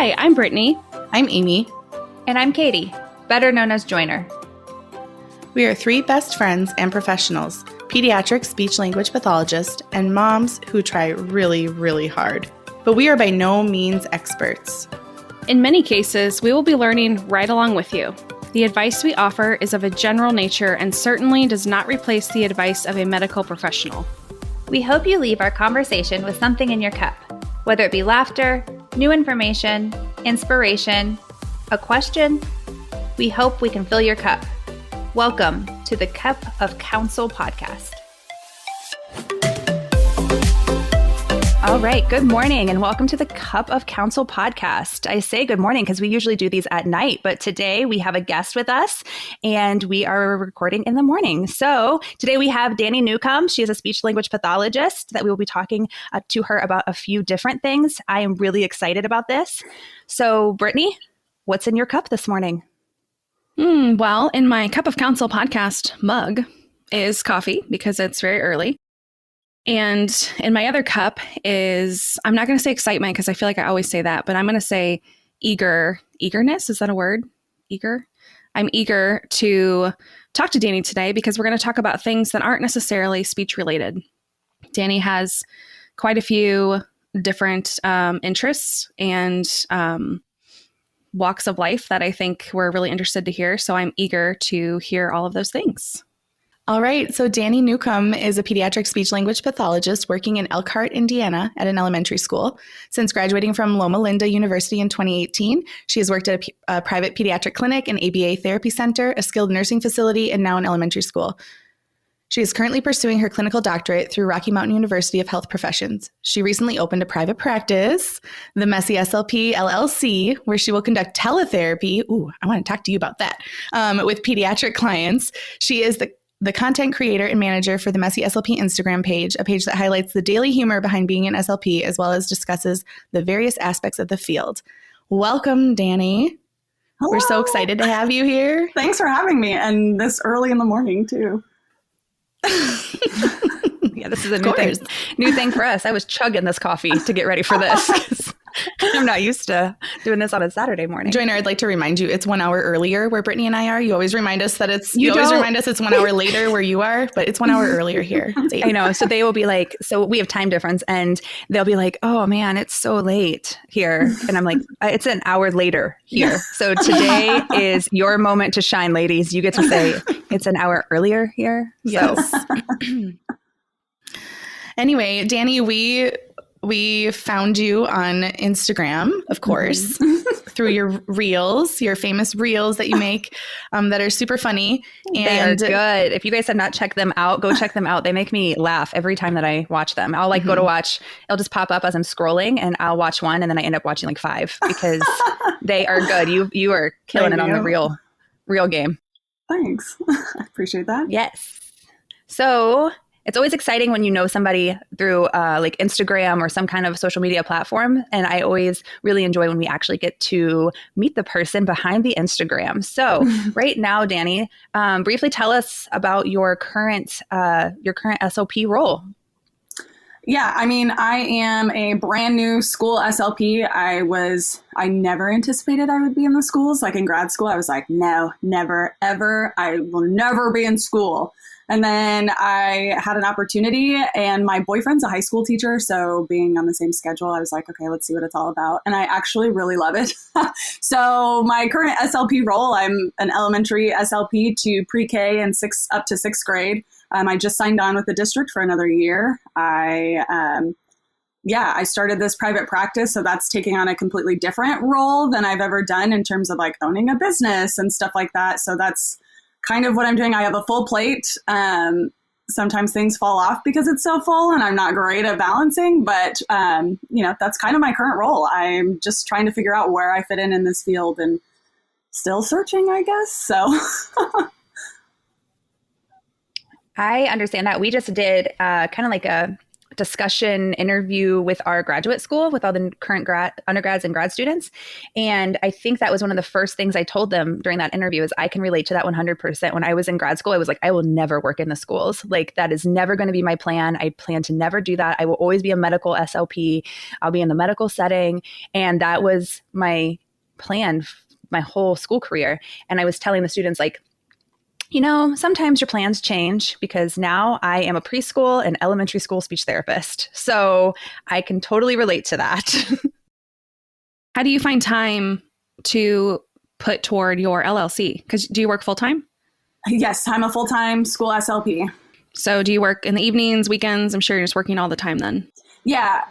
Hi, I'm Brittany. I'm Amy. And I'm Katie, better known as Joiner. We are three best friends and professionals, pediatric speech-language pathologists, and moms who try really, really hard. But we are by no means experts. In many cases, we will be learning right along with you. The advice we offer is of a general nature and certainly does not replace the advice of a medical professional. We hope you leave our conversation with something in your cup, whether it be laughter, new information, inspiration, a question. We hope we can fill your cup. Welcome to the Cup of Counsel podcast. All right, good morning and welcome to the Cup of Counsel podcast. I say good morning because we usually do these at night, but today we have a guest with us and we are recording in the morning. So today we have Danny Newcomb. She is a speech language pathologist that we will be talking to her about a few different things. I am really excited about this. So Brittany, what's in your cup this morning? Well, in my Cup of Counsel podcast mug is coffee because it's very early. And in my other cup is, I'm not going to say excitement because I feel like I always say that, but I'm going to say eagerness. Is that a word? Eager? I'm eager to talk to Danny today because we're going to talk about things that aren't necessarily speech related. Danny has quite a few different interests and walks of life that I think we're really interested to hear. So I'm eager to hear all of those things. All right, so Danny Newcomb is a pediatric speech-language pathologist working in Elkhart, Indiana at an elementary school. Since graduating from Loma Linda University in 2018, she has worked at a private pediatric clinic, an ABA therapy center, a skilled nursing facility, and now an elementary school. She is currently pursuing her clinical doctorate through Rocky Mountain University of Health Professions. She recently opened a private practice, the Messy Slp LLC, where she will conduct teletherapy. Ooh, I want to talk to you about that. With pediatric clients. She is the content creator and manager for the Messy SLP Instagram page, a page that highlights the daily humor behind being an SLP, as well as discusses the various aspects of the field. Welcome, Danny. Hello. We're so excited to have you here. Thanks for having me, and this early in the morning, too. Yeah, this is a new thing for us. I was chugging this coffee to get ready for this. I'm not used to doing this on a Saturday morning. Joiner, I'd like to remind you, it's 1 hour earlier where Brittany and I are. You always remind us that you always remind us it's 1 hour later where you are, but it's 1 hour earlier here. I know. So they will be like, so we have time difference and they'll be like, oh man, it's so late here. And I'm like, it's an hour later here. So today is your moment to shine, ladies. You get to say it's an hour earlier here. Yes. So. Anyway, Danny, we found you on Instagram, of course, through your famous reels that you make that are super funny. And they are good. If you guys have not checked them out, go check them out. They make me laugh every time that I watch them. I'll go to watch, it'll just pop up as I'm scrolling and I'll watch one and then I end up watching like 5 because they are good. You are killing it on the real game. Thanks. I appreciate that. Yes. So it's always exciting when you know somebody through like Instagram or some kind of social media platform. And I always really enjoy when we actually get to meet the person behind the Instagram. So right now, Danny, briefly tell us about your current SLP role. Yeah, I mean, I am a brand new school SLP. I never anticipated I would be in the schools. Like in grad school, I was like, no, never, ever. I will never be in school. And then I had an opportunity and my boyfriend's a high school teacher. So being on the same schedule, I was like, okay, let's see what it's all about. And I actually really love it. So my current SLP role, I'm an elementary SLP to pre-K and up to 6th grade. I just signed on with the district for another year. I started this private practice. So that's taking on a completely different role than I've ever done in terms of like owning a business and stuff like that. So that's kind of what I'm doing. I have a full plate. Sometimes things fall off because it's so full and I'm not great at balancing, but that's kind of my current role. I'm just trying to figure out where I fit in this field and still searching, I guess. So I understand that. We just did kind of like a discussion interview with our graduate school with all the current undergrads and grad students. And I think that was one of the first things I told them during that interview is I can relate to that 100%. When I was in grad school, I was like, I will never work in the schools. Like that is never going to be my plan. I plan to never do that. I will always be a medical SLP. I'll be in the medical setting. And that was my plan my whole school career. And I was telling the students like, you know, sometimes your plans change because now I am a preschool and elementary school speech therapist. So I can totally relate to that. How do you find time to put toward your LLC? Because do you work full time? Yes, I'm a full-time school SLP. So do you work in the evenings, weekends? I'm sure you're just working all the time then. Yeah.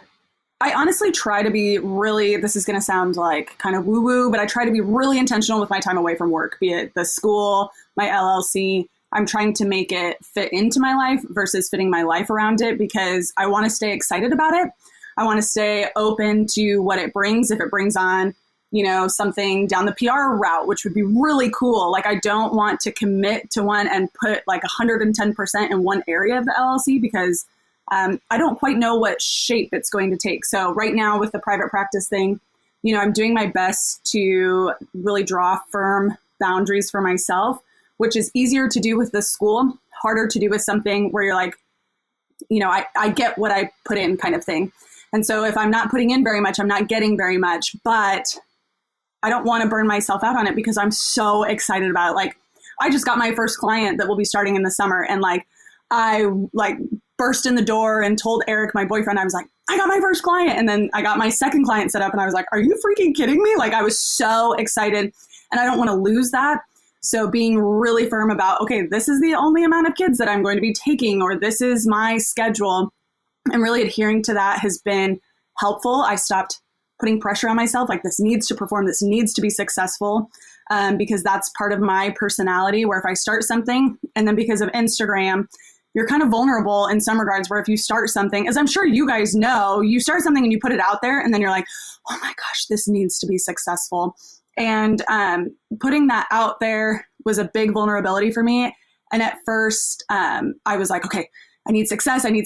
I honestly try to be really, this is going to sound like kind of woo-woo, but I try to be really intentional with my time away from work, be it the school, my LLC. I'm trying to make it fit into my life versus fitting my life around it because I want to stay excited about it. I want to stay open to what it brings. If it brings on, you know, something down the PR route, which would be really cool. Like I don't want to commit to one and put like 110% in one area of the LLC because I don't quite know what shape it's going to take. So right now with the private practice thing, you know, I'm doing my best to really draw firm boundaries for myself, which is easier to do with the school, harder to do with something where you're like, you know, I get what I put in kind of thing. And so if I'm not putting in very much, I'm not getting very much, but I don't want to burn myself out on it because I'm so excited about it. Like I just got my first client that will be starting in the summer. And like, I like burst in the door and told Eric, my boyfriend, I was like, I got my first client. And then I got my second client set up and I was like, are you freaking kidding me? Like I was so excited and I don't want to lose that. So being really firm about, okay, this is the only amount of kids that I'm going to be taking, or this is my schedule. And really adhering to that has been helpful. I stopped putting pressure on myself. Like this needs to perform, this needs to be successful. Because that's part of my personality where if I start something and then because of Instagram, you're kind of vulnerable in some regards where if you start something, as I'm sure you guys know, you start something and you put it out there and then you're like, oh my gosh, this needs to be successful. And putting that out there was a big vulnerability for me. And at first I was like, okay, I need success. And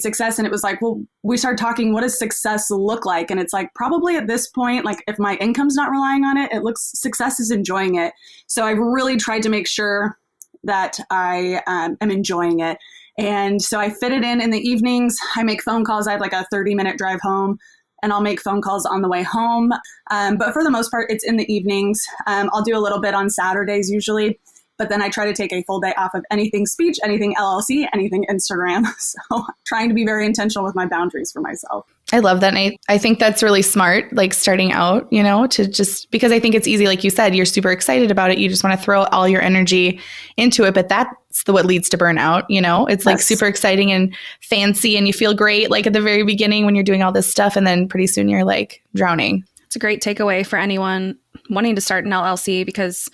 it was like, well, we started talking, what does success look like? And it's like, probably at this point, like if my income's not relying on it, success is enjoying it. So I've really tried to make sure that I am enjoying it. And so I fit it in the evenings. I make phone calls. I have like a 30-minute drive home and I'll make phone calls on the way home. But for the most part, it's in the evenings. I'll do a little bit on Saturdays usually, but then I try to take a full day off of anything speech, anything LLC, anything Instagram. So trying to be very intentional with my boundaries for myself. I love that. And I think that's really smart, like starting out, you know, to just, because I think it's easy, like you said, you're super excited about it. You just want to throw all your energy into it. But that's what leads to burnout, you know, it's like super exciting and fancy and you feel great, like at the very beginning when you're doing all this stuff. And then pretty soon you're like drowning. It's a great takeaway for anyone wanting to start an LLC because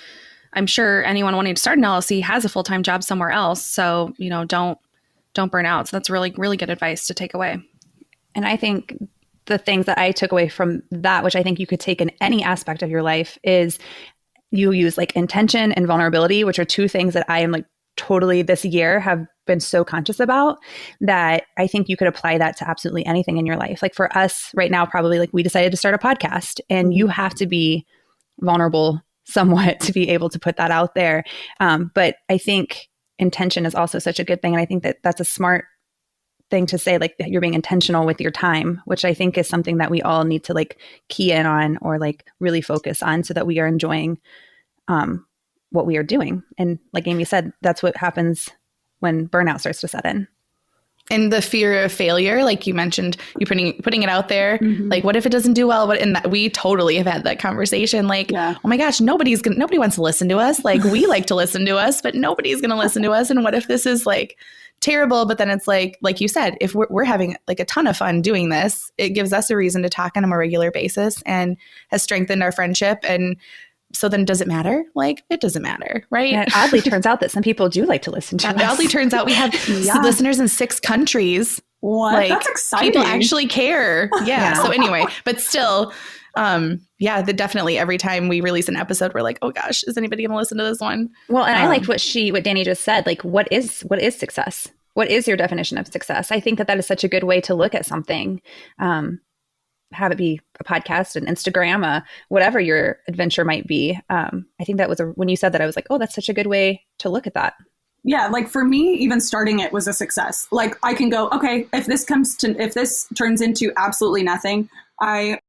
I'm sure anyone wanting to start an LLC has a full-time job somewhere else. So, you know, don't burn out. So that's really, really good advice to take away. And I think the things that I took away from that, which I think you could take in any aspect of your life, is you use like intention and vulnerability, which are two things that I am like totally this year have been so conscious about that I think you could apply that to absolutely anything in your life. Like for us right now, probably like we decided to start a podcast and you have to be vulnerable somewhat to be able to put that out there. But I think intention is also such a good thing. And I think that that's a smart thing to say, like you're being intentional with your time, which I think is something that we all need to like key in on or like really focus on so that we are enjoying what we are doing. And like Amy said, that's what happens when burnout starts to set in. And the fear of failure, like you mentioned, you putting it out there, like what if it doesn't do well? And that we totally have had that conversation. Like, oh my gosh, nobody wants to listen to us. Like we like to listen to us, but nobody's going to listen to us. And what if this is like terrible? But then it's like you said, if we're having like a ton of fun doing this, it gives us a reason to talk on a more regular basis and has strengthened our friendship. And so then does it matter? Like it doesn't matter, right? And it oddly turns out that some people do like to listen to us. Oddly turns out we have listeners in 6 countries. What? Like, that's exciting. People actually care. Yeah. So anyway, but still, definitely every time we release an episode, we're like, oh gosh, is anybody going to listen to this one? Well, and I liked what Danny just said. Like, what is success? What is your definition of success? I think that that is such a good way to look at something. Have it be a podcast, an Instagram, whatever your adventure might be. I think that was when you said that, I was like, oh, that's such a good way to look at that. Yeah, like for me, even starting it was a success. Like I can go, okay, if this turns into absolutely nothing, I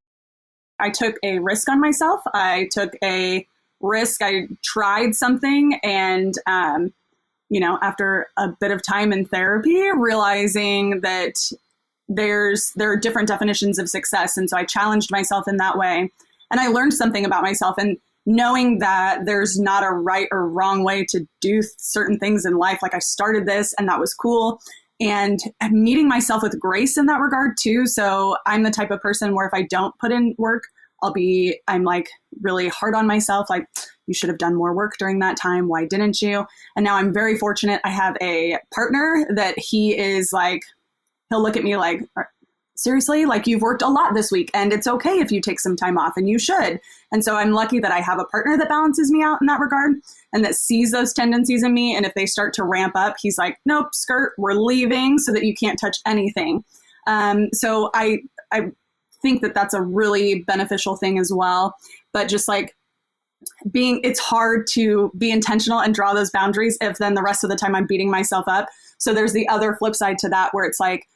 took a risk on myself. I took a risk. I tried something, and after a bit of time in therapy, realizing that there are different definitions of success, and so I challenged myself in that way, and I learned something about myself. And knowing that there's not a right or wrong way to do certain things in life. Like I started this and that was cool, and meeting myself with grace in that regard too. So I'm the type of person where if I don't put in work, I'm like really hard on myself. Like, you should have done more work during that time. Why didn't you? And now I'm very fortunate. I have a partner that he is like, he'll look at me like, seriously, like you've worked a lot this week and it's okay if you take some time off, and you should. And so I'm lucky that I have a partner that balances me out in that regard and that sees those tendencies in me. And if they start to ramp up, he's like, nope, skirt, we're leaving so that you can't touch anything. So I think that that's a really beneficial thing as well. But just like it's hard to be intentional and draw those boundaries if then the rest of the time I'm beating myself up. So there's the other flip side to that where it's like,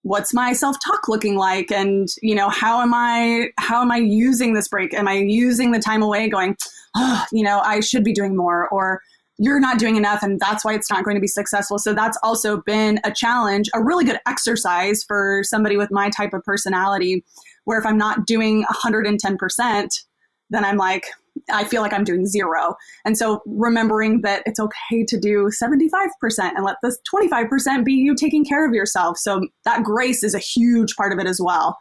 what's my self-talk looking like? And, how am I using this break? Am I using the time away going, I should be doing more, or you're not doing enough, and that's why it's not going to be successful. So that's also been a challenge, a really good exercise for somebody with my type of personality, where if I'm not doing 110%, then I'm like, I feel like I'm doing 0. And so remembering that it's okay to do 75% and let this 25% be you taking care of yourself. So that grace is a huge part of it as well,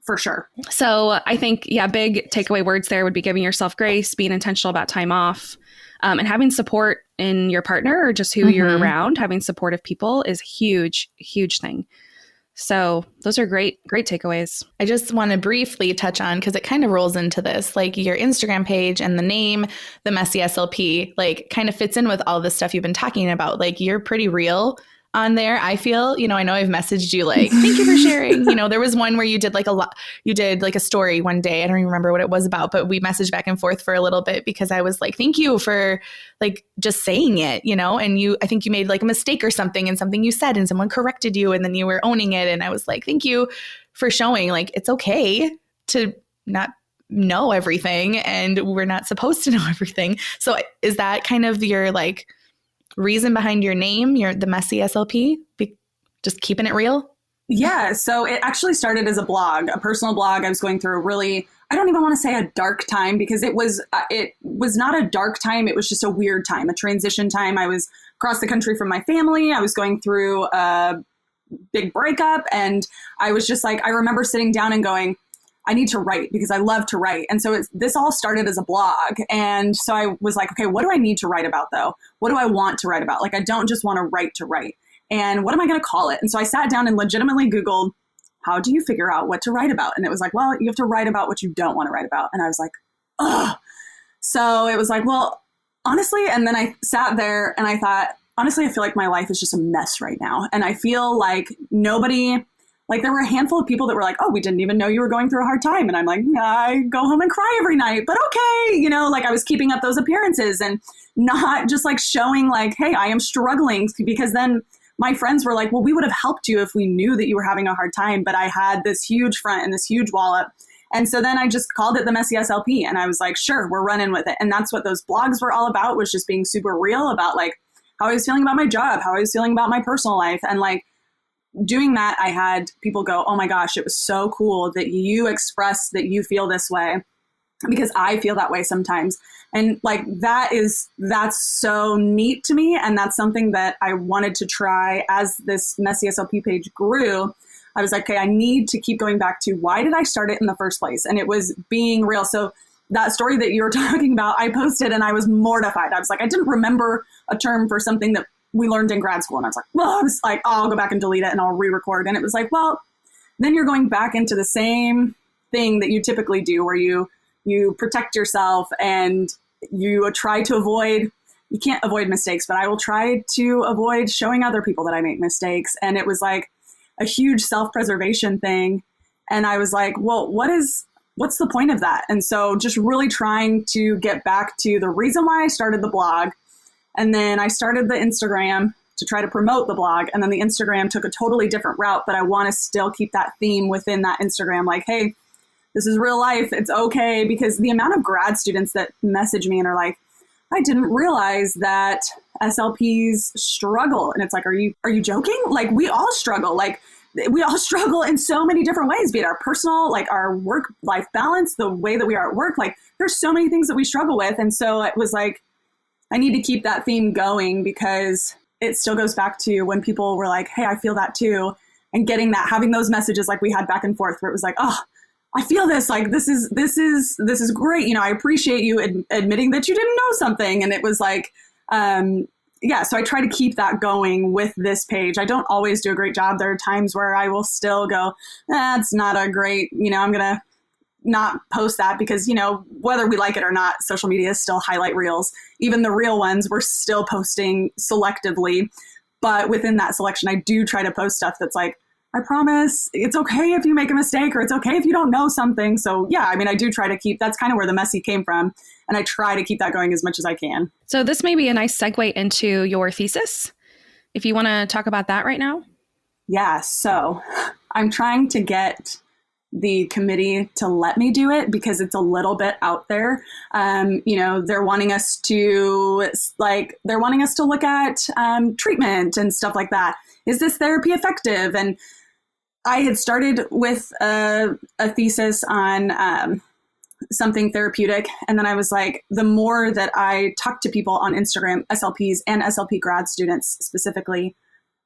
for sure. So I think, big takeaway words there would be giving yourself grace, being intentional about time off, and having support in your partner or just who you're around. Having supportive people is a huge, huge thing. So those are great takeaways. I just want to briefly touch on, because it kind of rolls into this, like your Instagram page and the name, the Messy SLP, like kind of fits in with all the stuff you've been talking about. Like you're pretty real on there. I feel, I know I've messaged you like, thank you for sharing. There was one where you did like a story one day. I don't even remember what it was about, but we messaged back and forth for a little bit because I was like, thank you for like just saying it, and I think you made like a mistake or something and something you said and someone corrected you and then you were owning it. And I was like, thank you for showing like, it's okay to not know everything and we're not supposed to know everything. So is that kind of your like reason behind your name, the Messy SLP, just keeping it real? Yeah. So it actually started as a blog, a personal blog. I was going through I don't even want to say a dark time, because it was not a dark time. It was just a weird time, a transition time. I was across the country from my family. I was going through a big breakup, and I was just like, I remember sitting down and going, I need to write because I love to write. And so this all started as a blog. And so I was like, okay, what do I need to write about though? What do I want to write about? Like, I don't just want to write. And what am I going to call it? And so I sat down and legitimately Googled, how do you figure out what to write about? And it was like, well, you have to write about what you don't want to write about. And I was like, ugh. So it was like, well, honestly, and then I sat there and I thought, honestly, I feel like my life is just a mess right now. And I feel like there were a handful of people that were like, oh, we didn't even know you were going through a hard time. And I'm like, I go home and cry every night, but okay. Like I was keeping up those appearances and not just like showing like, hey, I am struggling, because then my friends were like, well, we would have helped you if we knew that you were having a hard time. But I had this huge front and this huge wallop. And so then I just called it the Messy SLP. And I was like, sure, we're running with it. And that's what those blogs were all about, was just being super real about like how I was feeling about my job, how I was feeling about my personal life. And like, doing that, I had people go, oh my gosh, it was so cool that you express that you feel this way, because I feel that way sometimes. And like, that's so neat to me. And that's something that I wanted to try as this Messy SLP page grew. I was like, okay, I need to keep going back to why did I start it in the first place? And it was being real. So that story that you were talking about, I posted and I was mortified. I was like, I didn't remember a term for something that we learned in grad school. And I was like, oh, I'll go back and delete it and I'll re-record. And it was like, well, then you're going back into the same thing that you typically do, where you protect yourself and you try to avoid you can't avoid mistakes, but I will try to avoid showing other people that I make mistakes. And it was like a huge self-preservation thing. And I was like, well, what's the point of that? And so just really trying to get back to the reason why I started the blog. And then I started the Instagram to try to promote the blog. And then the Instagram took a totally different route, but I want to still keep that theme within that Instagram. Like, hey, this is real life. It's okay. Because the amount of grad students that message me and are like, I didn't realize that SLPs struggle. And it's like, are you joking? Like, we all struggle. Like, we all struggle in so many different ways, be it our personal, like our work-life balance, the way that we are at work. Like, there's so many things that we struggle with. And so it was like, I need to keep that theme going, because it still goes back to when people were like, hey, I feel that too. And getting that, having those messages like we had back and forth, where it was like, oh, I feel this, like, this is great. You know, I appreciate you admitting that you didn't know something. And it was like, yeah, so I try to keep that going with this page. I don't always do a great job. There are times where I will still go, that's not a great, you know, I'm going to not post that, because, you know, whether we like it or not, social media is still highlight reels. Even the real ones, we're still posting selectively. But within that selection, I do try to post stuff that's like, I promise it's okay if you make a mistake, or it's okay if you don't know something. So yeah, I mean, I do try to keep, that's kind of where the messy came from. And I try to keep that going as much as I can. So this may be a nice segue into your thesis, if you want to talk about that right now. Yeah, so I'm trying to get the committee to let me do it, because it's a little bit out there. You know, they're wanting us to look at treatment and stuff like that. Is this therapy effective? And I had started with a thesis on something therapeutic. And then I was like, the more that I talk to people on Instagram, SLPs and SLP grad students specifically,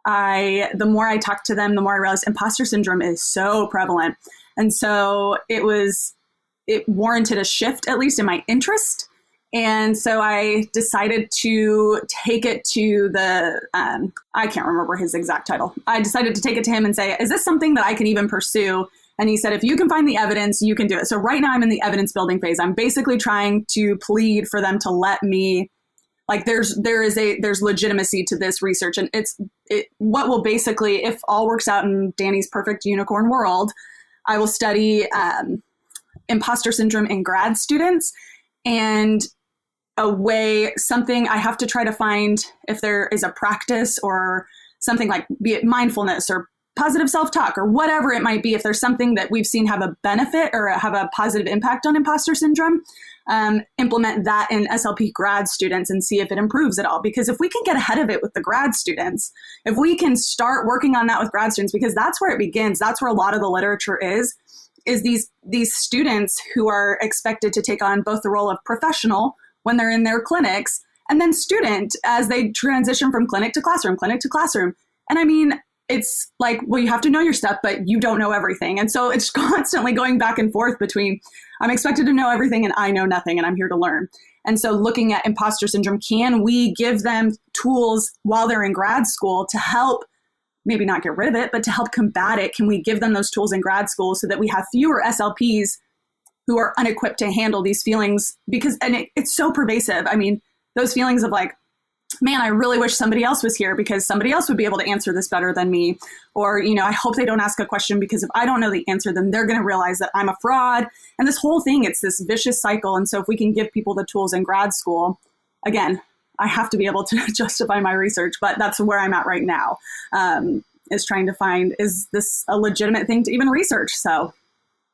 the more I talk to them, the more I realized imposter syndrome is so prevalent. And so it warranted a shift, at least in my interest. And so I decided to take it to I can't remember his exact title. I decided to take it to him and say, is this something that I can even pursue? And he said, if you can find the evidence, you can do it. So right now I'm in the evidence building phase. I'm basically trying to plead for them to let me, like, there's legitimacy to this research. And what will basically, if all works out in Danny's perfect unicorn world, I will study imposter syndrome in grad students, and something I have to try to find if there is a practice or something, like, be it mindfulness or positive self-talk or whatever it might be. If there's something that we've seen have a benefit or have a positive impact on imposter syndrome, implement that in SLP grad students and see if it improves at all. Because if we can get ahead of it with the grad students, if we can start working on that with grad students, because that's where it begins, that's where a lot of the literature is these students who are expected to take on both the role of professional when they're in their clinics, and then student as they transition from clinic to classroom. And I mean, it's like, well, you have to know your stuff, but you don't know everything. And so it's constantly going back and forth between, I'm expected to know everything and I know nothing and I'm here to learn. And so looking at imposter syndrome, can we give them tools while they're in grad school to help, maybe not get rid of it, but to help combat it? Can we give them those tools in grad school so that we have fewer SLPs who are unequipped to handle these feelings? Because, and it's so pervasive. I mean, those feelings of like, man, I really wish somebody else was here because somebody else would be able to answer this better than me. Or, you know, I hope they don't ask a question because if I don't know the answer, then they're going to realize that I'm a fraud. And this whole thing, it's this vicious cycle. And so if we can give people the tools in grad school, again, I have to be able to justify my research, but that's where I'm at right now, is trying to find, is this a legitimate thing to even research? So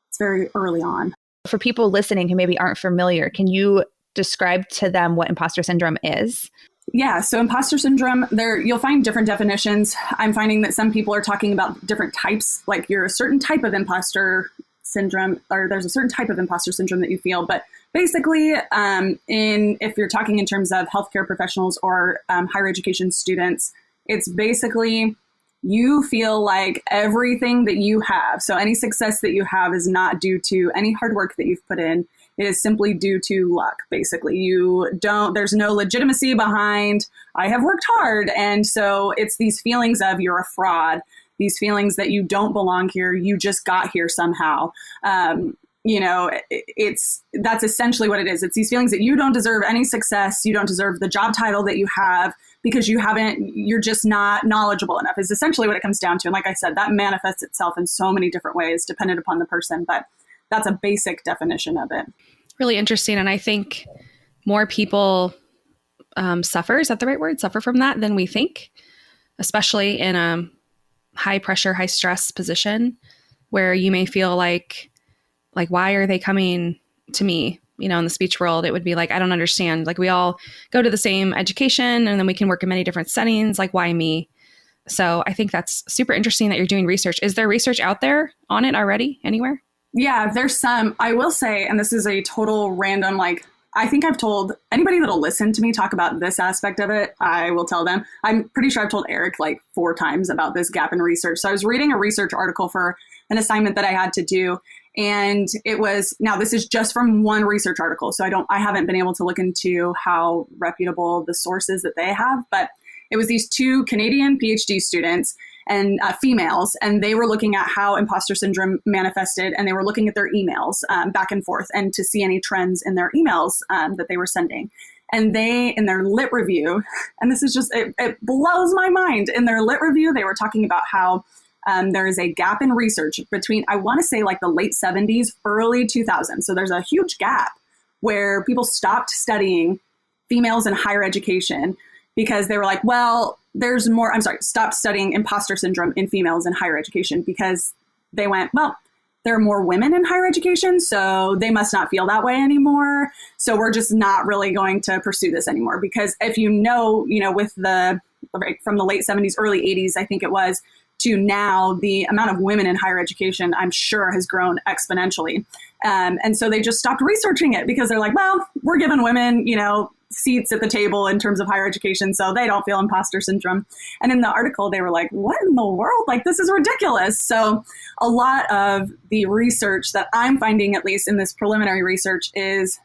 it's very early on. For people listening who maybe aren't familiar, can you describe to them what imposter syndrome is? Yeah, so imposter syndrome, you'll find different definitions. I'm finding that some people are talking about different types, like you're a certain type of imposter syndrome, or there's a certain type of imposter syndrome that you feel. But basically, if you're talking in terms of healthcare professionals or higher education students, it's basically you feel like everything that you have, so any success that you have is not due to any hard work that you've put in. It is simply due to luck, basically. There's no legitimacy behind, I have worked hard. And so it's these feelings of you're a fraud, these feelings that you don't belong here, you just got here somehow. that's essentially what it is. It's these feelings that you don't deserve any success. You don't deserve the job title that you have because you're just not knowledgeable enough is essentially what it comes down to. And like I said, that manifests itself in so many different ways dependent upon the person, but that's a basic definition of it. Really interesting. And I think more people suffer, is that the right word? Suffer from that than we think, especially in a high pressure, high stress position where you may feel like, why are they coming to me? In the speech world, it would be like, I don't understand. Like, we all go to the same education and then we can work in many different settings. Like, why me? So I think that's super interesting that you're doing research. Is there research out there on it already anywhere? Yeah, there's some. I will say, and this is a total random, I think I've told anybody that'll listen to me talk about this aspect of it, I will tell them. I'm pretty sure I've told Eric 4 times about this gap in research. So I was reading a research article for an assignment that I had to do. And it was, now this is just from one research article. So I haven't been able to look into how reputable the sources that they have, but it was these 2 Canadian PhD students and females, and they were looking at how imposter syndrome manifested, and they were looking at their emails back and forth and to see any trends in their emails that they were sending. And they, in their lit review, and this is just, it blows my mind. In their lit review, they were talking about how there is a gap in research between, I want to say the late 70s, early 2000s. So there's a huge gap where people stopped studying females in higher education because they were like, well, stopped studying imposter syndrome in females in higher education because they went, well, there are more women in higher education, so they must not feel that way anymore. So we're just not really going to pursue this anymore. Because if with from the late 70s, early 80s, I think it was, to now, the amount of women in higher education, I'm sure, has grown exponentially. And so they just stopped researching it because they're like, well, we're giving women, seats at the table in terms of higher education, so they don't feel imposter syndrome. And in the article, they were like, what in the world? This is ridiculous. So a lot of the research that I'm finding, at least in this preliminary research, is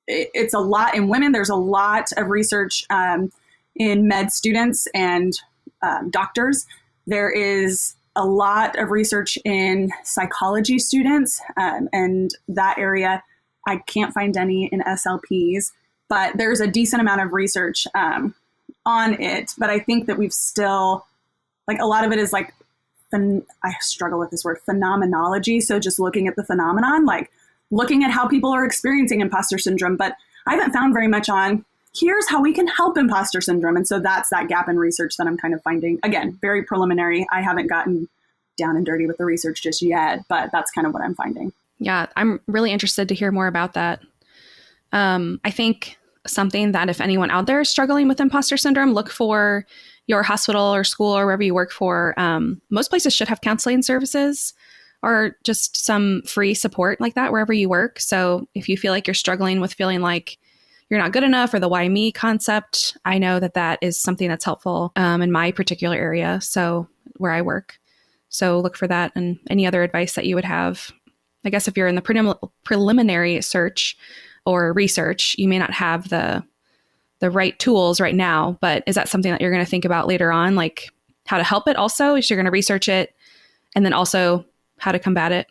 it's a lot in women. There's a lot of research in med students and doctors. There is a lot of research in psychology students, and that area, I can't find any in SLPs, but there's a decent amount of research on it. But I think that we've still, a lot of it is I struggle with this word, phenomenology. So just looking at the phenomenon, looking at how people are experiencing imposter syndrome. But I haven't found very much on, here's how we can help imposter syndrome. And so that's that gap in research that I'm kind of finding. Again, very preliminary. I haven't gotten down and dirty with the research just yet, but that's kind of what I'm finding. Yeah, I'm really interested to hear more about that. I think something that if anyone out there is struggling with imposter syndrome, look for your hospital or school or wherever you work for. Most places should have counseling services or just some free support like that wherever you work. So if you feel like you're struggling with feeling like you're not good enough or the why me concept, I know that that is something that's helpful in my particular area, so where I work. So look for that and any other advice that you would have. I guess if you're in the preliminary search or research, you may not have the right tools right now, but is that something that you're going to think about later on, like how to help it also? Is you're going to research it and then also how to combat it?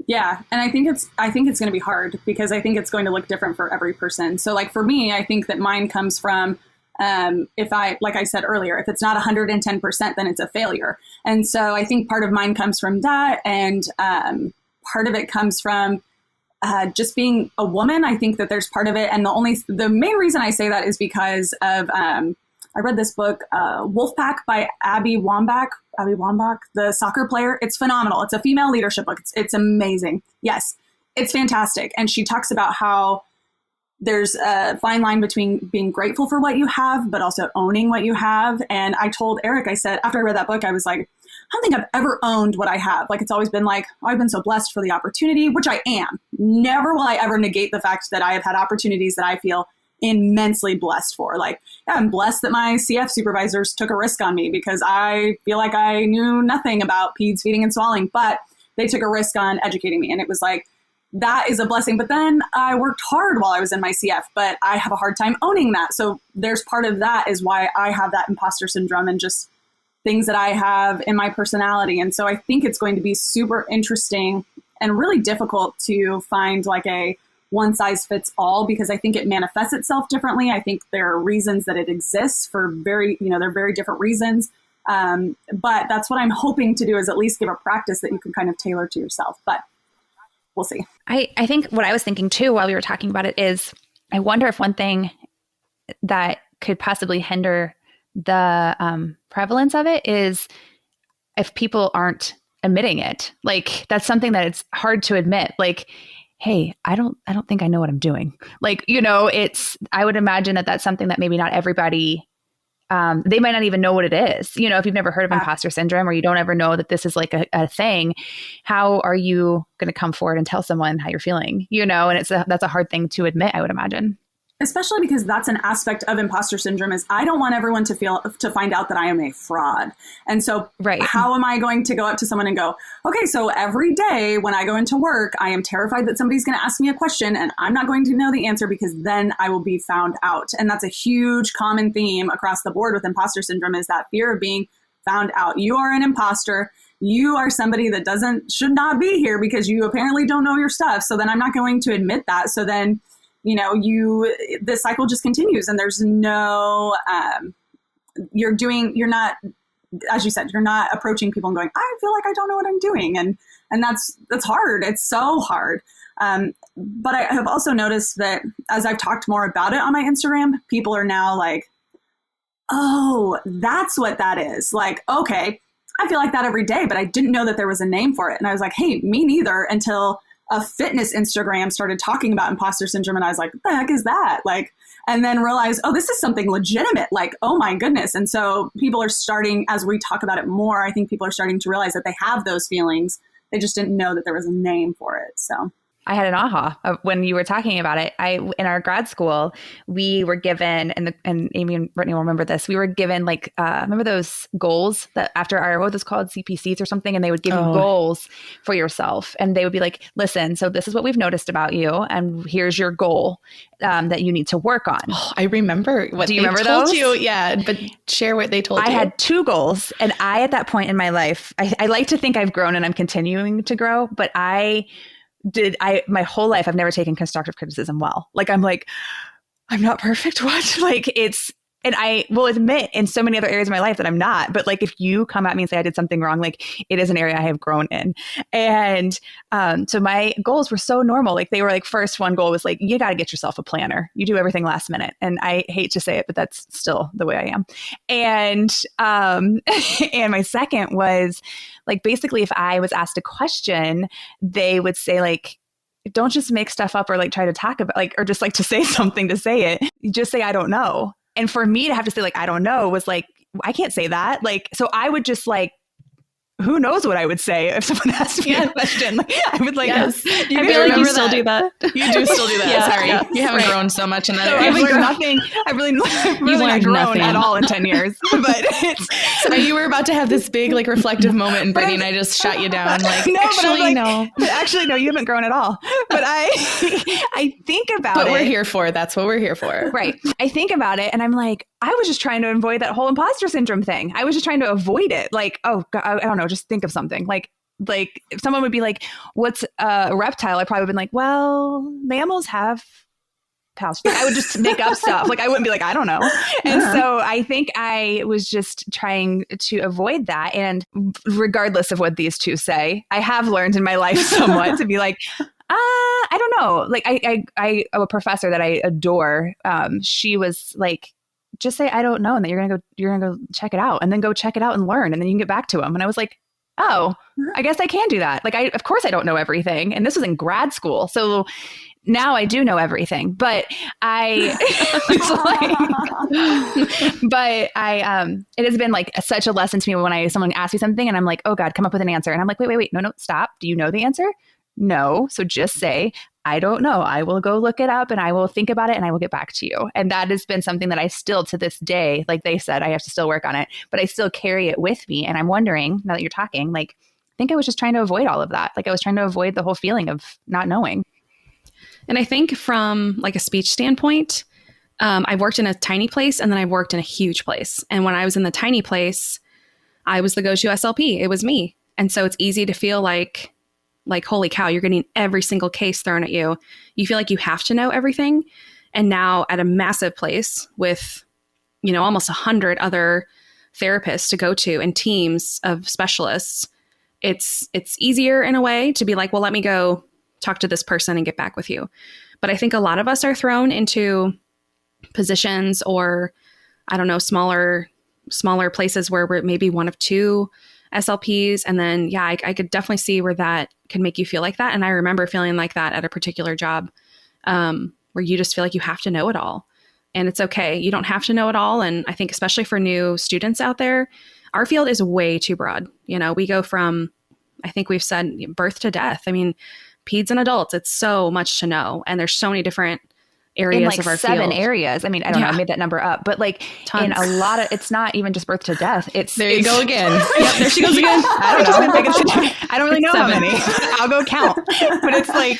Yeah. And I think it's going to be hard because I think it's going to look different for every person. So for me, I think that mine comes from, like I said earlier, if it's not 110%, then it's a failure. And so I think part of mine comes from that. And part of it comes from just being a woman. I think that there's part of it. And the main reason I say that is because of, I read this book, Wolfpack by Abby Wambach, the soccer player. It's phenomenal. It's a female leadership book. It's amazing. Yes, it's fantastic. And she talks about how there's a fine line between being grateful for what you have, but also owning what you have. And I told Eric, I said, after I read that book, I was like, I don't think I've ever owned what I have. It's always been oh, I've been so blessed for the opportunity, which I am. Never will I ever negate the fact that I have had opportunities that I feel immensely blessed for. Yeah, I'm blessed that my CF supervisors took a risk on me because I feel like I knew nothing about peds feeding and swallowing, but they took a risk on educating me. And it was that is a blessing. But then I worked hard while I was in my CF, but I have a hard time owning that. So there's part of that is why I have that imposter syndrome and just things that I have in my personality. And so I think it's going to be super interesting and really difficult to find like a one size fits all, because I think it manifests itself differently. I think there are reasons that it exists for they're very different reasons. But that's what I'm hoping to do, is at least give a practice that you can kind of tailor to yourself. But we'll see. I think what I was thinking too while we were talking about it is, I wonder if one thing that could possibly hinder the prevalence of it is if people aren't admitting it. Like, that's something that it's hard to admit. Like, hey, I don't think I know what I'm doing. Like, I would imagine that that's something that maybe not everybody, they might not even know what it is. If you've never heard of imposter syndrome, or you don't ever know that this is like a thing, how are you going to come forward and tell someone how you're feeling? And that's a hard thing to admit, I would imagine. Especially because that's an aspect of imposter syndrome, is I don't want everyone to find out that I am a fraud. And so How am I going to go up to someone and go, okay, so every day when I go into work, I am terrified that somebody's going to ask me a question and I'm not going to know the answer, because then I will be found out. And that's a huge common theme across the board with imposter syndrome, is that fear of being found out. You are an imposter. You are somebody that should not be here because you apparently don't know your stuff. So then I'm not going to admit that. So then the cycle just continues, and there's no, you're not, as you said, you're not approaching people and going, I feel like I don't know what I'm doing. And that's hard. It's so hard. But I have also noticed that as I've talked more about it on my Instagram, people are now like, oh, that's what that is. Like, okay, I feel like that every day, but I didn't know that there was a name for it. And I was like, hey, me neither, until a fitness Instagram started talking about imposter syndrome. And I was like, what the heck is that? Like, and then realized, oh, this is something legitimate. Like, oh my goodness. And so people are starting, as we talk about it more, I think people are starting to realize that they have those feelings. They just didn't know that there was a name for it. So I had an aha when you were talking about it. In our grad school, we were given, and Amy and Brittany will remember this, we were given like, remember those goals that after our, what was called, CPCs or something, and they would give you goals for yourself. And they would be like, listen, so this is what we've noticed about you, and here's your goal that you need to work on. Oh, I remember what Do you they remember told those? you. Yeah, but share what they told you. I had 2 goals, and at that point in my life, I like to think I've grown and I'm continuing to grow, but my whole life, I've never taken constructive criticism well. Like, I'm not perfect. What? Like, and I will admit in so many other areas of my life that I'm not, but like, if you come at me and say I did something wrong, like, it is an area I have grown in. And so my goals were so normal. Like, they were like, first one goal was like, you got to get yourself a planner. You do everything last minute. And I hate to say it, but that's still the way I am. And, and my second was like, basically, if I was asked a question, they would say like, don't just make stuff up or like try to talk about like, or just like to say something to say it. You just say, I don't know. And for me to have to say like, I don't know was like, I can't say that. Like, so I would just like, who knows what I would say if someone asked me a question. Like, I would like, yes. I feel like you still do that. You do still do that. Yeah. Sorry. Yeah. You haven't grown so much in that. So area. I've learned nothing. I've really not grown nothing at all in 10 years. But so you were about to have this big like reflective moment, and Brittany and I just shut you down. Like, no, actually, no. But actually, no, you haven't grown at all. But I think about it. But we're here for. That's what we're here for. Right. I think about it and I'm like, I was just trying to avoid that whole imposter syndrome thing. I was just trying to avoid it. Like, oh, God, I don't know, just think of something. Like if someone would be like, what's a reptile? I probably would have been like, well, mammals have pals. I would just make up stuff. Like, I wouldn't be like, I don't know. And so I think I was just trying to avoid that. And regardless of what these two say, I have learned in my life somewhat to be like, I don't know. Like I a professor that I adore, she was like, just say, I don't know. And then you're going to go check it out, and then go check it out and learn. And then you can get back to them. And I was like, oh, I guess I can do that. Like, of course I don't know everything. And this was in grad school. So now I do know everything, but it has been like such a lesson to me when someone asks me something and I'm like, oh God, come up with an answer. And I'm like, wait, no, stop. Do you know the answer? No. So just say, I don't know. I will go look it up and I will think about it and I will get back to you. And that has been something that I still, to this day, like they said, I have to still work on it, but I still carry it with me. And I'm wondering, now that you're talking, like, I think I was just trying to avoid all of that. Like, I was trying to avoid the whole feeling of not knowing. And I think from like a speech standpoint, I worked in a tiny place and then I worked in a huge place. And when I was in the tiny place, I was the go-to SLP. It was me. And so it's easy to feel like like, holy cow, you're getting every single case thrown at you. You feel like you have to know everything. And now at a massive place with, almost 100 other therapists to go to and teams of specialists, it's easier in a way to be like, well, let me go talk to this person and get back with you. But I think a lot of us are thrown into positions or, I don't know, smaller places where we're maybe one of two SLPs. And then, yeah, I could definitely see where that can make you feel like that. And I remember feeling like that at a particular job, where you just feel like you have to know it all. And it's okay. You don't have to know it all. And I think especially for new students out there, our field is way too broad. We go from, I think we've said, birth to death. I mean, peds and adults, it's so much to know. And there's so many different areas in like of our 7 field. areas. I mean, I don't know, I made that number up, but like Tons. in a lot of, it's not even just birth to death. There you go again. Yep, there she goes again. I don't know. I don't really know how many. I'll go count. But it's like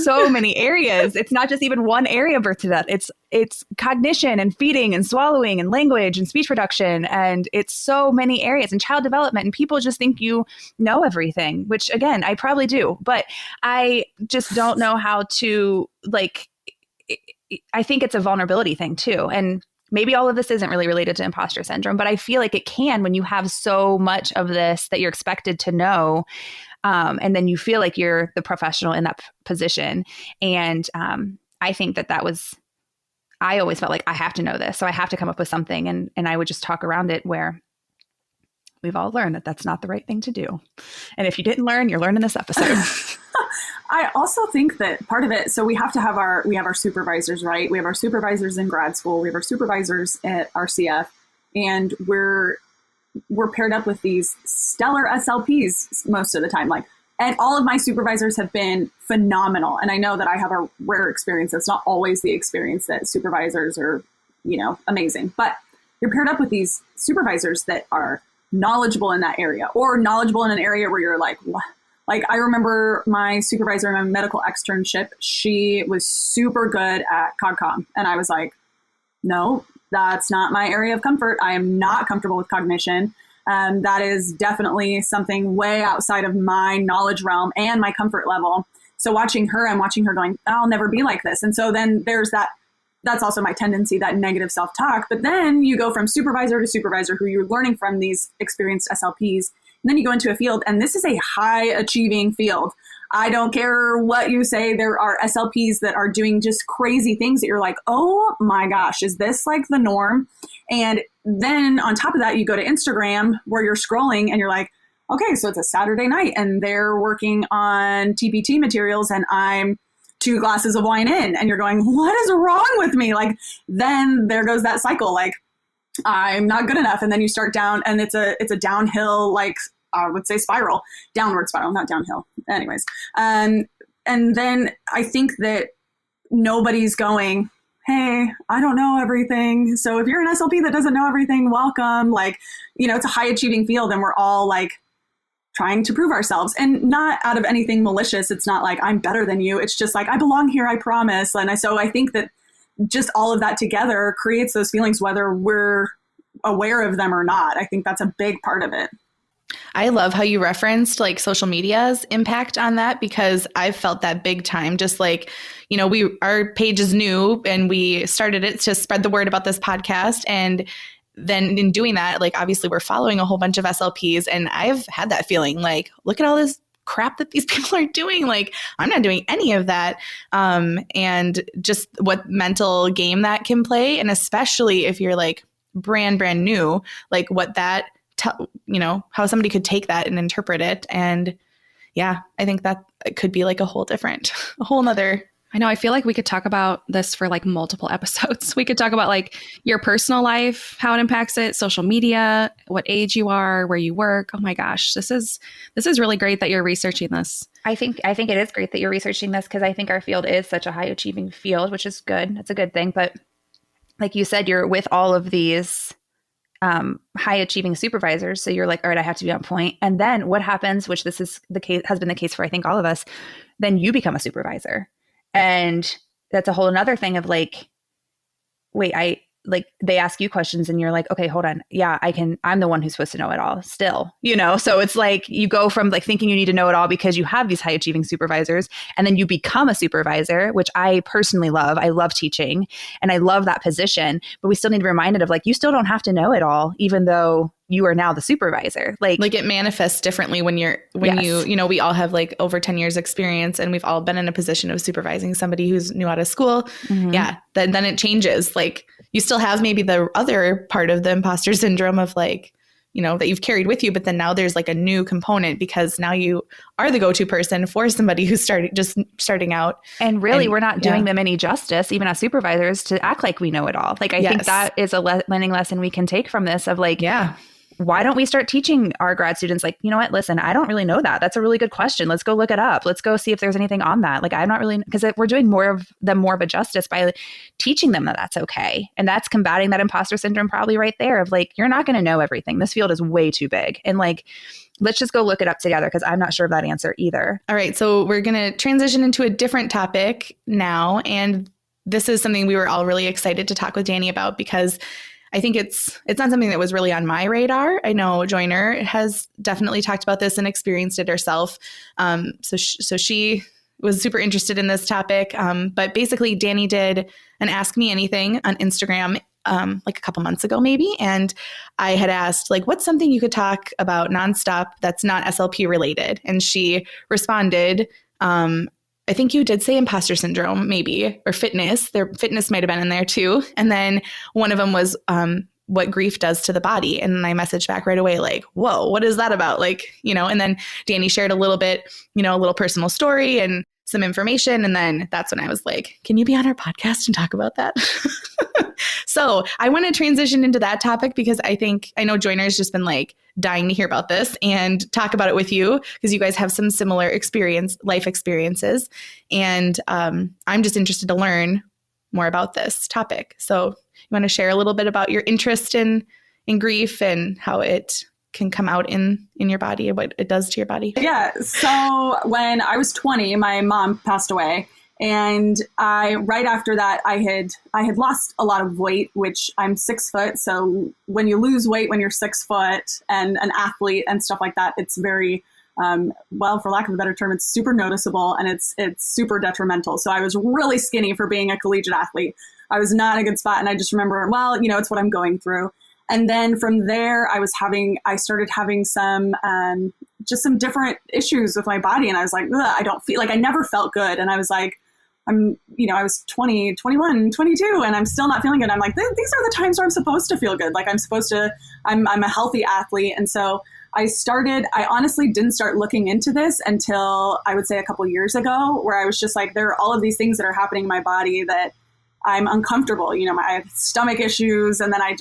so many areas. It's not just even one area of birth to death. It's cognition and feeding and swallowing and language and speech production. And it's so many areas and child development. And people just think you know everything, which again, I probably do. But I just don't know how to I think it's a vulnerability thing too. And maybe all of this isn't really related to imposter syndrome, but I feel like it can when you have so much of this that you're expected to know. And then you feel like you're the professional in that position. And I think I always felt like I have to know this. So I have to come up with something. And I would just talk around it, where we've all learned that that's not the right thing to do. And if you didn't learn, you're learning this episode. I also think that part of it, so we have our supervisors, right? We have our supervisors in grad school. We have our supervisors at RCF, and we're paired up with these stellar SLPs most of the time. And all of my supervisors have been phenomenal. And I know that I have a rare experience. That's not always the experience that supervisors are, amazing. But you're paired up with these supervisors that are knowledgeable in that area, or knowledgeable in an area where you're like, what? Like, I remember my supervisor in my medical externship, she was super good at CogCom. And I was like, no, that's not my area of comfort. I am not comfortable with cognition. That is definitely something way outside of my knowledge realm and my comfort level. So I'm watching her going, I'll never be like this. And so then there's that's also my tendency, that negative self-talk. But then you go from supervisor to supervisor who you're learning from, these experienced SLPs. And then you go into a field, and this is a high achieving field. I don't care what you say. There are SLPs that are doing just crazy things that you're like, oh my gosh, is this like the norm? And then on top of that, you go to Instagram where you're scrolling and you're like, okay, so it's a Saturday night and they're working on TPT materials and I'm 2 glasses of wine in, and you're going, what is wrong with me? Like, then there goes that cycle. Like, I'm not good enough. And then you start down, and it's a downhill, like, I would say downward spiral, not downhill. Anyways. And then I think that nobody's going, hey, I don't know everything. So if you're an SLP that doesn't know everything, welcome. Like, it's a high achieving field, and we're all like trying to prove ourselves, and not out of anything malicious. It's not like I'm better than you. It's just like, I belong here, I promise. And so I think that just all of that together creates those feelings, whether we're aware of them or not. I think that's a big part of it. I love how you referenced like social media's impact on that, because I've felt that big time. Just like, our page is new and we started it to spread the word about this podcast. And then in doing that, like, obviously we're following a whole bunch of SLPs, and I've had that feeling like, look at all this crap that these people are doing. Like, I'm not doing any of that. And just what mental game that can play. And especially if you're like brand new, like what that, how somebody could take that and interpret it. And yeah, I think that it could be like a whole nother. I know. I feel like we could talk about this for like multiple episodes. We could talk about like your personal life, how it impacts it, social media, what age you are, where you work. Oh my gosh, this is really great that you're researching this. I think it is great that you're researching this, because I think our field is such a high achieving field, which is good. That's a good thing. But like you said, you're with all of these high achieving supervisors. So you're like, all right, I have to be on point. And then what happens, which this is the case, has been the case for, I think, all of us, then you become a supervisor. And that's a whole another thing of like, wait, like they ask you questions and you're like, okay, hold on. Yeah, I'm the one who's supposed to know it all still, So it's like you go from like thinking you need to know it all because you have these high achieving supervisors, and then you become a supervisor, which I personally love. I love teaching and I love that position, but we still need to be reminded of like, you still don't have to know it all, even though you are now the supervisor. Like it manifests differently when yes. We all have like over 10 years experience, and we've all been in a position of supervising somebody who's new out of school. Mm-hmm. Yeah. Then it changes. Like you still have maybe the other part of the imposter syndrome of like, that you've carried with you, but then now there's like a new component because now you are the go-to person for somebody who's starting out. And really, we're not doing them any justice, even as supervisors, to act like we know it all. Like, I think that is a learning lesson we can take from this of like, why don't we start teaching our grad students like, you know what, listen, I don't really know that. That's a really good question. Let's go look it up. Let's go see if there's anything on that. Like, I'm not really, because we're doing more of a justice by teaching them that that's okay. And that's combating that imposter syndrome probably right there of like, you're not going to know everything. This field is way too big. And like, let's just go look it up together because I'm not sure of that answer either. All right. So we're going to transition into a different topic now. And this is something we were all really excited to talk with Danny about because I think it's not something that was really on my radar. I know Joyner has definitely talked about this and experienced it herself. So she was super interested in this topic. But basically, Danny did an Ask Me Anything on Instagram like a couple months ago, maybe. And I had asked, like, what's something you could talk about nonstop that's not SLP related? And she responded, I think you did say imposter syndrome, maybe, or fitness. Fitness might have been in there too. And then one of them was what grief does to the body. And I messaged back right away, like, whoa, what is that about? Like, and then Danny shared a little bit, a little personal story and some information. And then that's when I was like, can you be on our podcast and talk about that? So I want to transition into that topic because I know Joyner's just been like dying to hear about this and talk about it with you because you guys have some similar life experiences. And I'm just interested to learn more about this topic. So you want to share a little bit about your interest in grief and how it can come out in your body and what it does to your body? Yeah. So when I was 20, my mom passed away. And right after that, I had lost a lot of weight, which I'm 6 foot. So when you lose weight, when you're 6 foot and an athlete and stuff like that, it's very, for lack of a better term, it's super noticeable and it's super detrimental. So I was really skinny for being a collegiate athlete. I was not in a good spot. And I just remember, it's what I'm going through. And then from there, I started having some different issues with my body. And I was like, I don't feel like I never felt good. And I was like, I was 20, 21, 22, and I'm still not feeling good. I'm like, these are the times where I'm supposed to feel good. Like I'm a healthy athlete. And so I honestly didn't start looking into this until I would say a couple years ago, where I was just like, there are all of these things that are happening in my body that I'm uncomfortable. I have stomach issues. And then I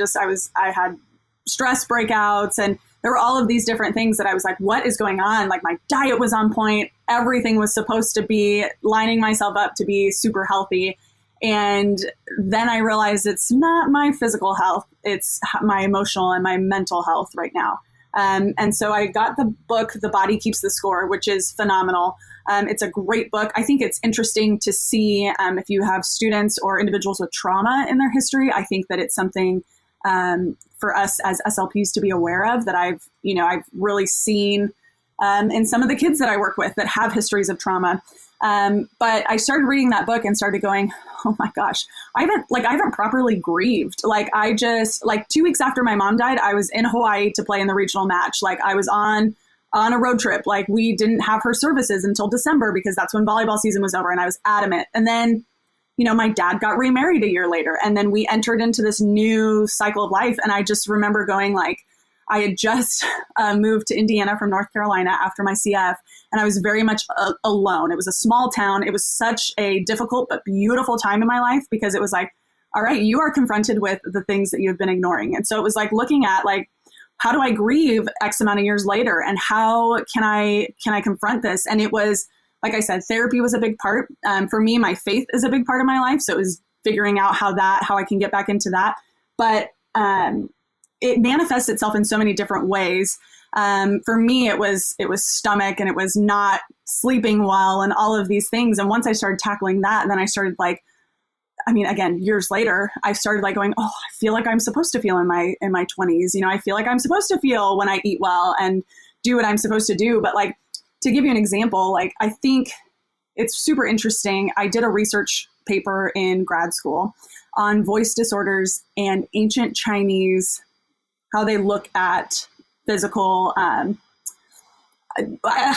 had stress breakouts, and there were all of these different things that I was like, what is going on? Like my diet was on point. Everything was supposed to be lining myself up to be super healthy. And then I realized it's not my physical health. It's my emotional and my mental health right now. And so I got the book, The Body Keeps the Score, which is phenomenal. It's a great book. I think it's interesting to see if you have students or individuals with trauma in their history. I think that it's something for us as SLPs to be aware of that I've really seen in some of the kids that I work with that have histories of trauma. But I started reading that book and started going, oh my gosh, I haven't properly grieved. Like 2 weeks after my mom died, I was in Hawaii to play in the regional match. Like I was on a road trip. Like we didn't have her services until December because that's when volleyball season was over. And I was adamant. And then, my dad got remarried a year later, and then we entered into this new cycle of life. And I just remember going like, I had just moved to Indiana from North Carolina after my CF, and I was very much alone. It was a small town. It was such a difficult but beautiful time in my life because it was like, all right, you are confronted with the things that you've been ignoring. And so it was like looking at like, how do I grieve X amount of years later? And how can I confront this? And it was, like I said, therapy was a big part. For me, my faith is a big part of my life. So it was figuring out how I can get back into that. But it manifests itself in so many different ways. For me, it was stomach, and it was not sleeping well and all of these things. And once I started tackling that, then I started like, I mean, again, years later, I started like going, oh, I feel like I'm supposed to feel in my 20s. You know, I feel like I'm supposed to feel when I eat well and do what I'm supposed to do. But like, to give you an example, like, I think it's super interesting. I did a research paper in grad school on voice disorders and ancient Chinese, how they look at physical, how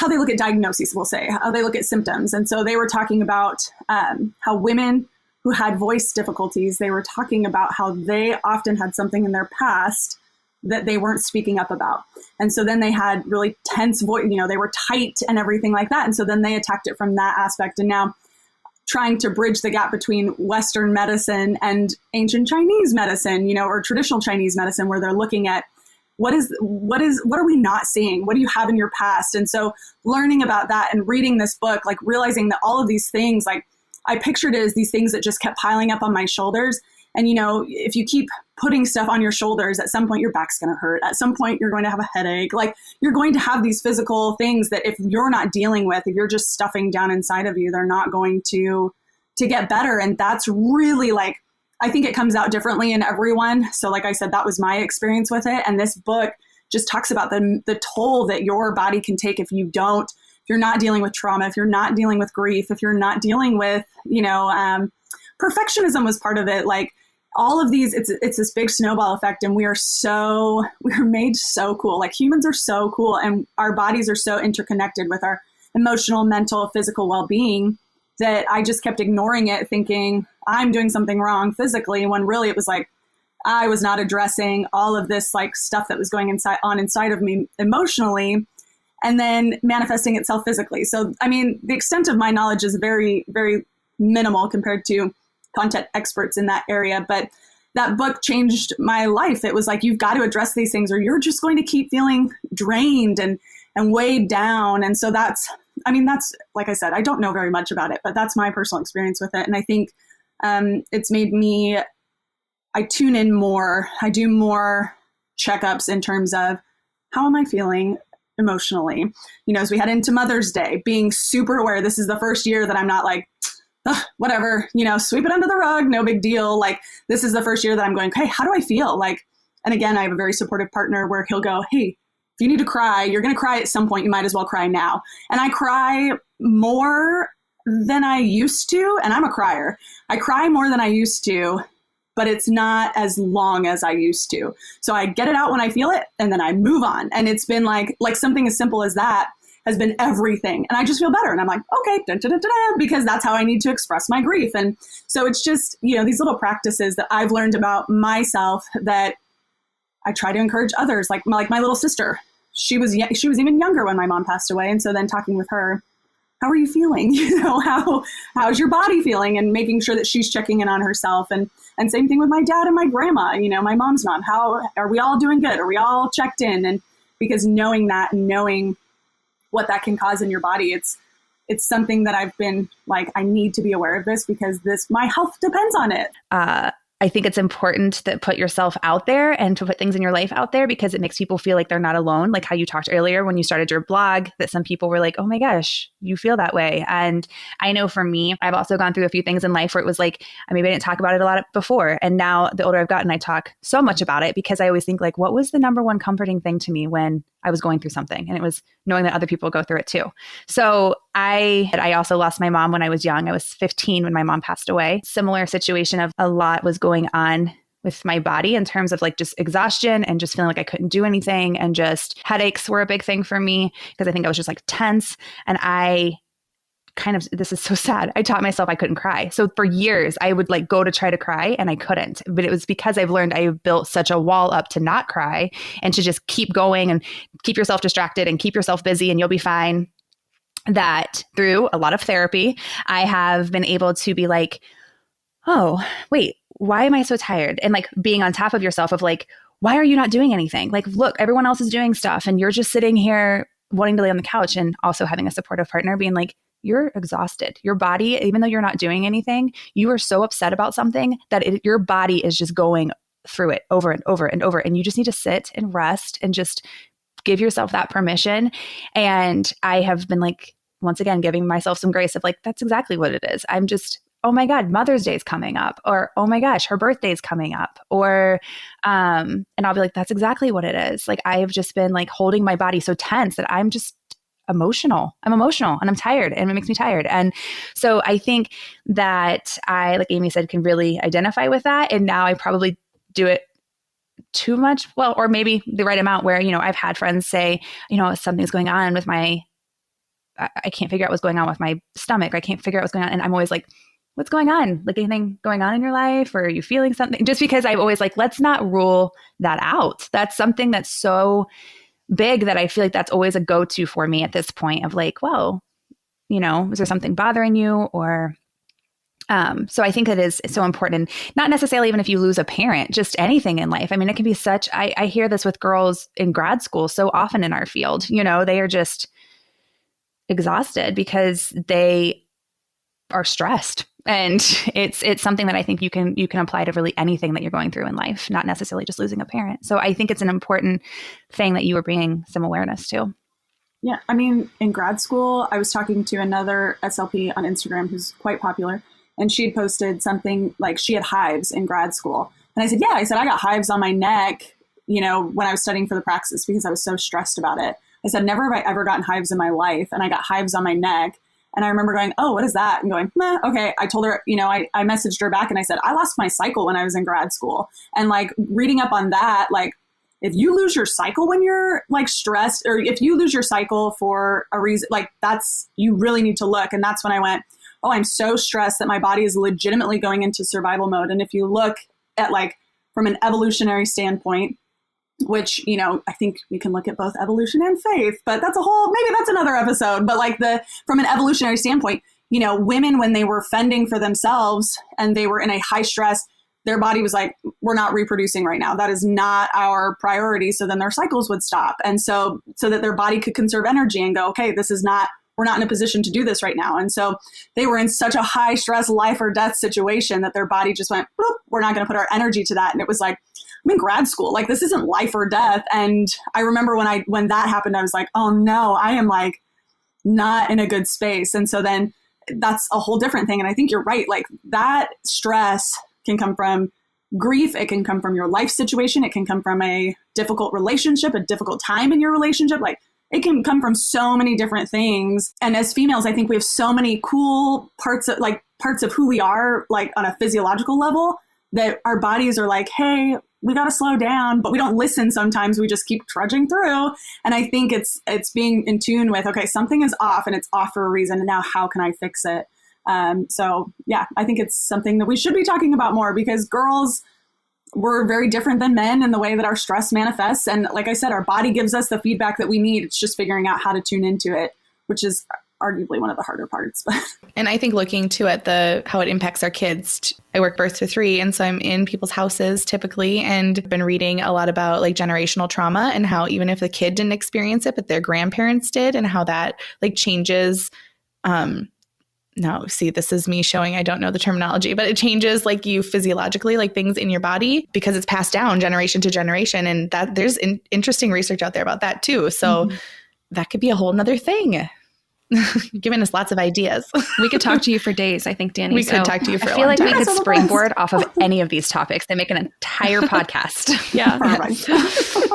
they look at diagnoses, we'll say, how they look at symptoms. And so they were talking about how women who had voice difficulties, they were talking about how they often had something in their past that they weren't speaking up about. And so then they had really tense voice, you know, they were tight and everything like that. And so then they attacked it from that aspect. And now trying to bridge the gap between Western medicine and ancient Chinese medicine, you know, or traditional Chinese medicine, where they're looking at what are we not seeing? What do you have in your past? And so learning about that and reading this book, like realizing that all of these things, like I pictured it as these things that just kept piling up on my shoulders. And, you know, if you keep putting stuff on your shoulders, at some point your back's going to hurt. At some point you're going to have a headache. Like, you're going to have these physical things that if you're not dealing with, if you're just stuffing down inside of you, they're not going to get better. And that's really, like, I think it comes out differently in everyone. So like I said, that was my experience with it. And this book just talks about the toll that your body can take if you're not dealing with trauma, if you're not dealing with grief, if you're not dealing with, you know, perfectionism was part of it. Like, all of these, it's this big snowball effect, and we're made so cool. Like, humans are so cool, and our bodies are so interconnected with our emotional, mental, physical well-being that I just kept ignoring it, thinking I'm doing something wrong physically, when really it was like I was not addressing all of this like stuff that was going inside of me emotionally, and then manifesting itself physically. So, I mean, the extent of my knowledge is very, very minimal compared to content experts in that area. But that book changed my life. It was like, you've got to address these things or you're just going to keep feeling drained and weighed down. And so that's, like I said, I don't know very much about it, but that's my personal experience with it. And I think it's made me, I tune in more. I do more checkups in terms of how am I feeling emotionally? You know, as we head into Mother's Day, being super aware, this is the first year that I'm not like, whatever, you know, sweep it under the rug, no big deal. Like, this is the first year that I'm going, hey, how do I feel? Like, and again, I have a very supportive partner where he'll go, hey, if you need to cry, you're going to cry at some point. You might as well cry now. And I cry more than I used to. And I'm a crier. I cry more than I used to, but it's not as long as I used to. So I get it out when I feel it, and then I move on. And it's been like something as simple as that has been everything. And I just feel better. And I'm like, okay, because that's how I need to express my grief. And so it's just, you know, these little practices that I've learned about myself that I try to encourage others. Like my little sister, she was even younger when my mom passed away. And so then talking with her, how are you feeling? You know, how's your body feeling? And making sure that she's checking in on herself. And same thing with my dad and my grandma, you know, my mom's mom. How are we all doing good? Are we all checked in? And because knowing that and knowing what that can cause in your body, it's something that I've been like, I need to be aware of this because my health depends on it. I think it's important to put yourself out there and to put things in your life out there because it makes people feel like they're not alone. Like how you talked earlier when you started your blog, that some people were like, oh my gosh, you feel that way. And I know for me, I've also gone through a few things in life where it was like, maybe I didn't talk about it a lot before. And now the older I've gotten, I talk so much about it because I always think like, what was the number one comforting thing to me when I was going through something? And it was knowing that other people go through it too. So I also lost my mom when I was young. I was 15 when my mom passed away. Similar situation of a lot was going on with my body in terms of like just exhaustion and just feeling like I couldn't do anything. And just headaches were a big thing for me because I think I was just like tense. And this is so sad. I taught myself I couldn't cry. So for years I would like go to try to cry and I couldn't, but it was because I've learned I built such a wall up to not cry and to just keep going and keep yourself distracted and keep yourself busy and you'll be fine. That through a lot of therapy, I have been able to be like, oh, wait, why am I so tired? And like being on top of yourself of like, why are you not doing anything? Like, look, everyone else is doing stuff and you're just sitting here wanting to lay on the couch, and also having a supportive partner being like, you're exhausted. Your body, even though you're not doing anything, you are so upset about something that your body is just going through it over and over and over. And you just need to sit and rest and just give yourself that permission. And I have been like, once again, giving myself some grace of like, that's exactly what it is. I'm just oh my God, Mother's Day is coming up, or, oh my gosh, her birthday's coming up, or, and I'll be like, that's exactly what it is. Like, I have just been like holding my body so tense that I'm just emotional. I'm emotional and I'm tired and it makes me tired. And so I think that I, like Amy said, can really identify with that. And now I probably do it too much. Well, or maybe the right amount where, you know, I've had friends say, you know, something's going on with I can't figure out what's going on with my stomach. I can't figure out what's going on. And I'm always like, what's going on? Like, anything going on in your life? Or are you feeling something? Just because I'm always like, let's not rule that out. That's something that's so big that I feel like that's always a go-to for me at this point of like, well, you know, is there something bothering you? Or, so I think it is so important, not necessarily even if you lose a parent, just anything in life. I mean, it can be such, I hear this with girls in grad school so often in our field, you know, they are just exhausted because they are stressed. And it's something that I think you can apply to really anything that you're going through in life, not necessarily just losing a parent. So I think it's an important thing that you were bringing some awareness to. Yeah. I mean, in grad school, I was talking to another SLP on Instagram who's quite popular, and she had posted something like she had hives in grad school. And I said, yeah, I got hives on my neck, you know, when I was studying for the praxis because I was so stressed about it. I said, never have I ever gotten hives in my life. And I got hives on my neck. And I remember going, oh, what is that? And going, okay. I told her, you know, I messaged her back and I said, I lost my cycle when I was in grad school. And like reading up on that, like if you lose your cycle when you're like stressed, or if you lose your cycle for a reason, like you really need to look. And that's when I went, oh, I'm so stressed that my body is legitimately going into survival mode. And if you look at like from an evolutionary standpoint, which, you know, I think we can look at both evolution and faith, but maybe that's another episode. But like from an evolutionary standpoint, you know, women, when they were fending for themselves and they were in a high stress, their body was like, we're not reproducing right now. That is not our priority. So then their cycles would stop. And so that their body could conserve energy and go, okay, we're not in a position to do this right now. And so they were in such a high stress life or death situation that their body just went, we're not going to put our energy to that. And it was like, I'm in grad school, like this isn't life or death. And I remember when that happened, I was like, oh no, I am like not in a good space. And so then that's a whole different thing. And I think you're right. Like that stress can come from grief. It can come from your life situation. It can come from a difficult relationship, a difficult time in your relationship. Like it can come from so many different things. And as females, I think we have so many cool parts of who we are, like on a physiological level, that our bodies are like, hey, we got to slow down, but we don't listen. Sometimes we just keep trudging through. And I think it's being in tune with, okay, something is off and it's off for a reason. And now how can I fix it? So yeah, I think it's something that we should be talking about more, because girls, we're very different than men in the way that our stress manifests. And like I said, our body gives us the feedback that we need. It's just figuring out how to tune into it, which is arguably one of the harder parts. And I think looking too at how it impacts our kids. I work birth to 3. And so I'm in people's houses typically, and been reading a lot about like generational trauma and how even if the kid didn't experience it, but their grandparents did, and how that like changes. No, see, this is me showing I don't know the terminology, but it changes like you physiologically, like things in your body, because it's passed down generation to generation. And that there's interesting research out there about that too. So that could be a whole nother thing. Giving us lots of ideas. We could talk to you for days, I think, Danny. We could talk to you for a long time. I feel like time. we could springboard off of any of these topics and make an entire podcast. Yeah.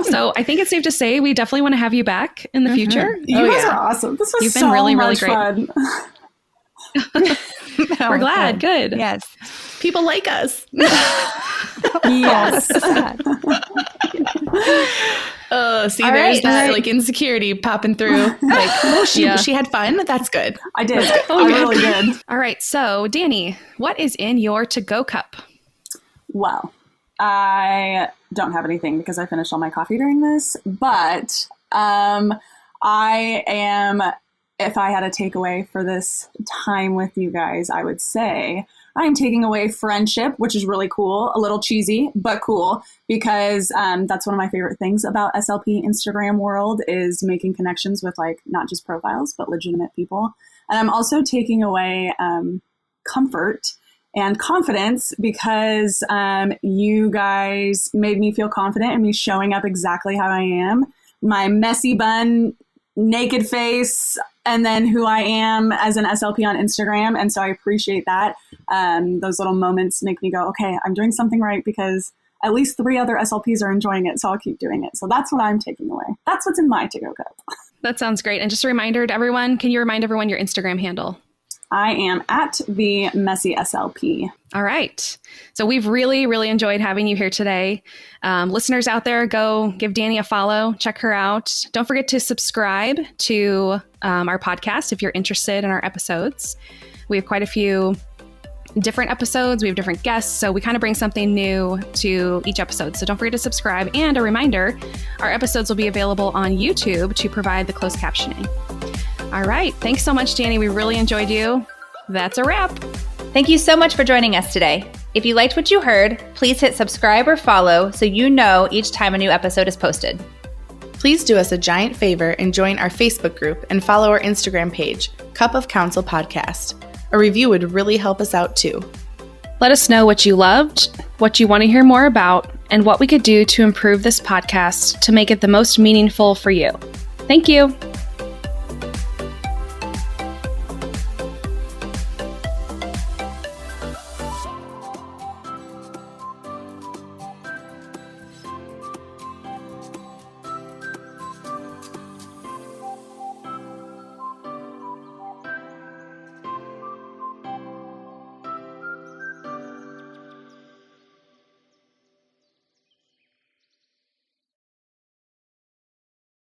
So I think it's safe to say we definitely want to have you back in the future. You guys are awesome. This was You've been really, really great. Fun. We're glad. Good. Yes. People like us. Yes. Oh, see, there's that like insecurity popping through. Like, oh, she had fun. That's good. I did. I really did. All right. So, Danny, what is in your to-go cup? Well, I don't have anything because I finished all my coffee during this, but I am, if I had a takeaway for this time with you guys, I would say I'm taking away friendship, which is really cool, a little cheesy, but cool, because that's one of my favorite things about SLP Instagram world is making connections with like not just profiles, but legitimate people. And I'm also taking away comfort and confidence, because you guys made me feel confident in me showing up exactly how I am. My messy bun naked face and then who I am as an SLP on Instagram. And so I appreciate that. Those little moments make me go, okay, I'm doing something right because at least 3 other SLPs are enjoying it. So I'll keep doing it. So that's what I'm taking away. That's what's in my to-go cup. That sounds great. And just a reminder to everyone, can you remind everyone your Instagram handle? I am at the Messy SLP. All right. So we've really, really enjoyed having you here today. Listeners out there, go give Dani a follow. Check her out. Don't forget to subscribe to our podcast if you're interested in our episodes. We have quite a few different episodes. We have different guests. So we kind of bring something new to each episode. So don't forget to subscribe. And a reminder, our episodes will be available on YouTube to provide the closed captioning. All right. Thanks so much, Dani. We really enjoyed you. That's a wrap. Thank you so much for joining us today. If you liked what you heard, please hit subscribe or follow so you know each time a new episode is posted. Please do us a giant favor and join our Facebook group and follow our Instagram page, Cup of Counsel Podcast. A review would really help us out too. Let us know what you loved, what you want to hear more about, and what we could do to improve this podcast to make it the most meaningful for you. Thank you.